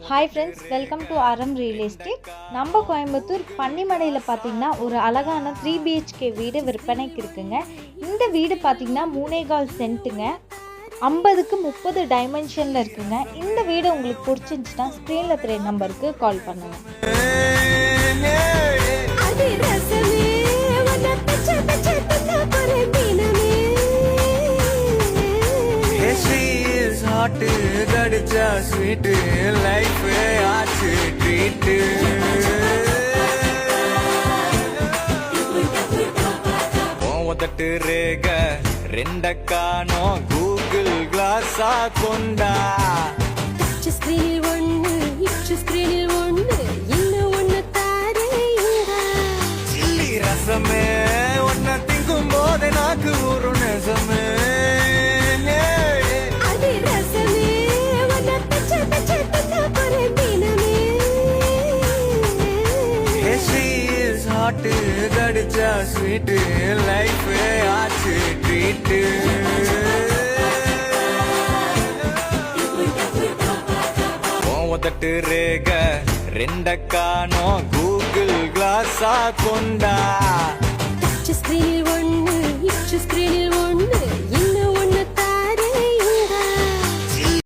Hi friends, welcome to ஆரம் real estate. நம்ம கோயம்புத்தூர் பன்னிமடையில் பார்த்திங்கன்னா ஒரு அழகான 3 BHK வீடு விற்பனைக்கு இருக்குங்க. இந்த வீடு பார்த்திங்கன்னா 3.25 சென்ட்டுங்க, 50க்கு 30 டைமென்ஷனில் இருக்குங்க. இந்த வீடு உங்களுக்கு பிடிச்சிருந்துச்சுன்னா ஸ்க்ரீனில் தெரிய நம்பருக்கு கால் பண்ணுங்கள். ஹாட்டு கடிச்சா ஸ்வீட்டு லைஃப் ஆச்சு ட்ரீட்டு உதட்டு ரேக ரெண்ட காணோம் கூகுள் கிளாஸா கொண்டா ஸ்கிரீனில் ஒண்ணு ஸ்கிரீனில் ஒண்ணு இன்னும் ஒண்ணு தாரேங்க சில்லி ரசமே ஒன்ன திங்கும் போது நாக்கு ஒரு நெசமே ஹாட்டு கடிச்சா ஸ்வீட்டு லைஃப் ஆச்சு ட்ரீட்டு உதட்டு ரேக ரெண்ட காணோம் கூகுள் கிளாஸா கொண்டா